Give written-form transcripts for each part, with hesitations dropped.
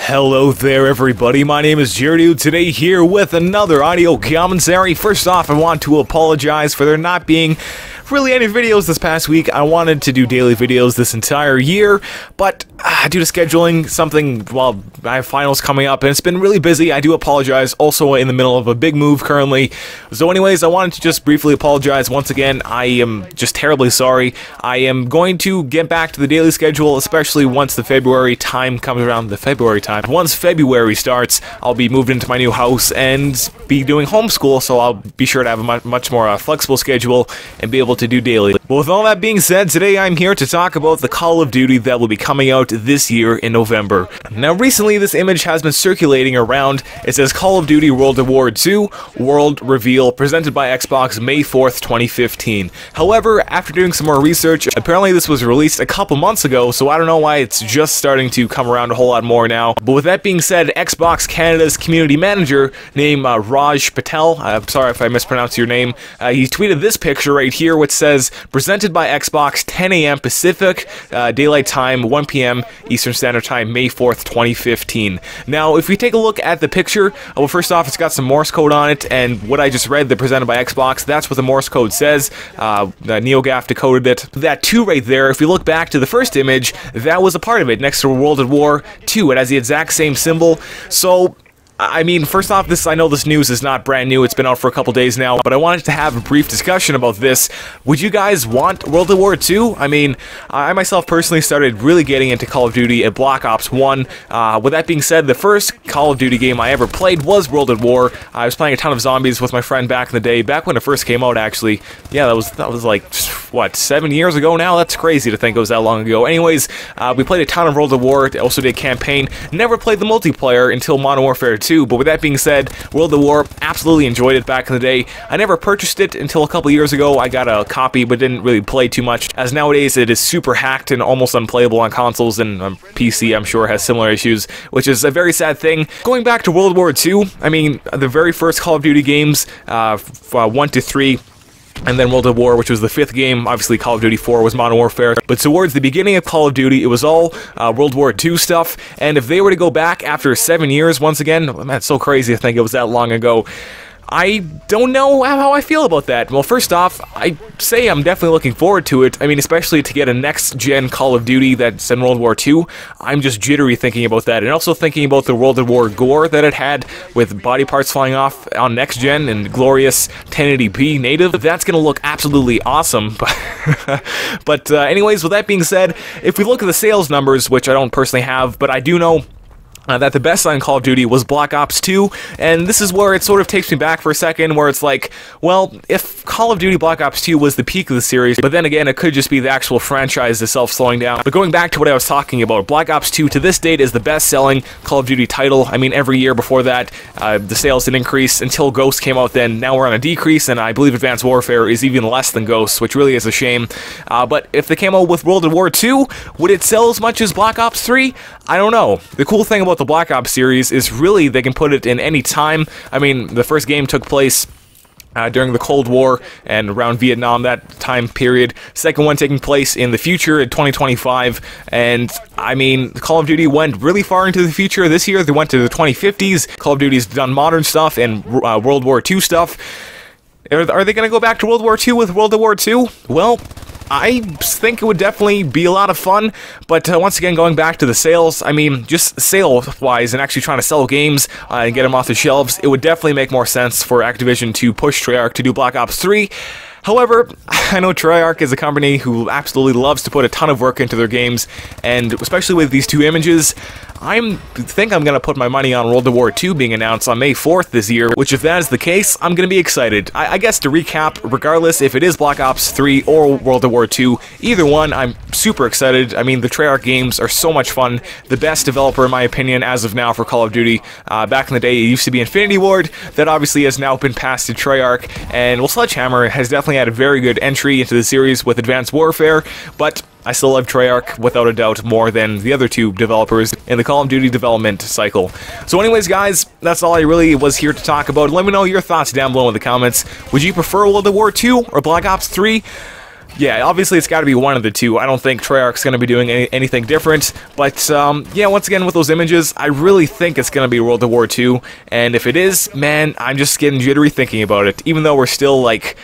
Hello there everybody, my name is Jerdu, today here with another audio commentary. First off, I want to apologize for there not being really any videos this past week. I wanted to do daily videos this entire year, but due to scheduling something, well, I have finals coming up and it's been really busy. I do apologize, also in the middle of a big move currently. So anyways, I wanted to just briefly apologize once again. I am just terribly sorry. I am going to get back to the daily schedule, especially once the February time comes around. Once February starts, I'll be moved into my new house and be doing homeschool, so I'll be sure to have a much more flexible schedule and be able to do daily. But with all that being said, today I'm here to talk about the Call of Duty that will be coming out this year in November. Now recently this image has been circulating around. It says Call of Duty World War II World Reveal presented by Xbox May 4th, 2015. However, after doing some more research, apparently this was released a couple months ago, so I don't know why it's just starting to come around a whole lot more now. But with that being said, Xbox Canada's community manager named Raj Patel, I'm sorry if I mispronounced your name, he tweeted this picture right here which says, presented by Xbox 10 a.m. Pacific Daylight Time, 1 p.m. Eastern Standard Time, May 4th, 2015. Now, if we take a look at the picture, well, first off, it's got some Morse code on it, and what I just read, the presented by Xbox, that's what the Morse code says. NeoGAF decoded it. That 2 right there, if we look back to the first image, that was a part of it, next to World War II. It has the exact same symbol, so I mean, first off, I know this news is not brand new, it's been out for a couple days now, but I wanted to have a brief discussion about this. Would you guys want World War II? I mean, I myself personally started really getting into Call of Duty at Black Ops 1. With that being said, the first Call of Duty game I ever played was World at War. I was playing a ton of zombies with my friend back in the day, back when it first came out actually. Yeah, that was like, what, 7 years ago now? That's crazy to think it was that long ago. Anyways, we played a ton of World at War, also did campaign, never played the multiplayer until Modern Warfare 2. But with that being said, World at War, absolutely enjoyed it back in the day. I never purchased it until a couple years ago. I got a copy but didn't really play too much, as nowadays it is super hacked and almost unplayable on consoles, and PC I'm sure has similar issues, which is a very sad thing. Going back to World War II, I mean, the very first Call of Duty games, 1 to 3, and then World at War, which was the 5th game. Obviously, Call of Duty 4 was Modern Warfare. But towards the beginning of Call of Duty, it was all World War II stuff. And if they were to go back after 7 years, once again, man, it's so crazy to think it was that long ago. I don't know how I feel about that. Well, first off, I say I'm definitely looking forward to it. I mean, especially to get a next-gen Call of Duty that's in World War II. I'm just jittery thinking about that. And also thinking about the World War gore that it had with body parts flying off on next-gen and glorious 1080p native. That's going to look absolutely awesome. But anyways, with that being said, if we look at the sales numbers, which I don't personally have, but I do know that the best selling Call of Duty was Black Ops 2, and this is where it sort of takes me back for a second, where it's like, well, if Call of Duty Black Ops 2 was the peak of the series, but then again, it could just be the actual franchise itself slowing down. But going back to what I was talking about, Black Ops 2 to this date is the best selling Call of Duty title. I mean, every year before that, the sales didn't increase until Ghost came out, then now we're on a decrease, and I believe Advanced Warfare is even less than Ghost, which really is a shame. But if they came out with World War II, would it sell as much as Black Ops 3? I don't know. The cool thing about the Black Ops series is really they can put it in any time. I mean, the first game took place during the Cold War and around Vietnam, that time period. Second one taking place in the future in 2025, and I mean, Call of Duty went really far into the future. This year they went to the 2050s. Call of Duty's done modern stuff and World War II stuff. Are they going to go back to World War II with World War II? Well, I think it would definitely be a lot of fun, but once again, going back to the sales, I mean, just sale-wise and actually trying to sell games and get them off the shelves, it would definitely make more sense for Activision to push Treyarch to do Black Ops 3. However, I know Treyarch is a company who absolutely loves to put a ton of work into their games, and especially with these 2 images, I think I'm going to put my money on World War II being announced on May 4th this year, which if that is the case, I'm going to be excited. I guess to recap, regardless if it is Black Ops 3 or World War II, either one, I'm super excited. I mean, the Treyarch games are so much fun. The best developer, in my opinion, as of now for Call of Duty. Back in the day, it used to be Infinity Ward. That obviously has now been passed to Treyarch, and well, Sledgehammer has definitely had a very good entry into the series with Advanced Warfare, but I still love Treyarch, without a doubt, more than the other 2 developers in the Call of Duty development cycle. So anyways, guys, that's all I really was here to talk about. Let me know your thoughts down below in the comments. Would you prefer World War II or Black Ops 3? yeah, obviously it's got to be one of the two. I don't think Treyarch's going to be doing anything different, but yeah, once again, with those images, I really think it's going to be World War II, and if it is, man, I'm just getting jittery thinking about it, even though we're still, like,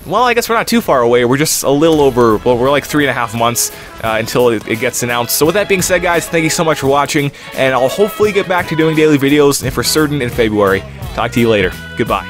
well, I guess we're not too far away. We're just a little over, well, we're like 3.5 months until it gets announced. So with that being said, guys, thank you so much for watching, and I'll hopefully get back to doing daily videos, and for certain in February. Talk to you later. Goodbye.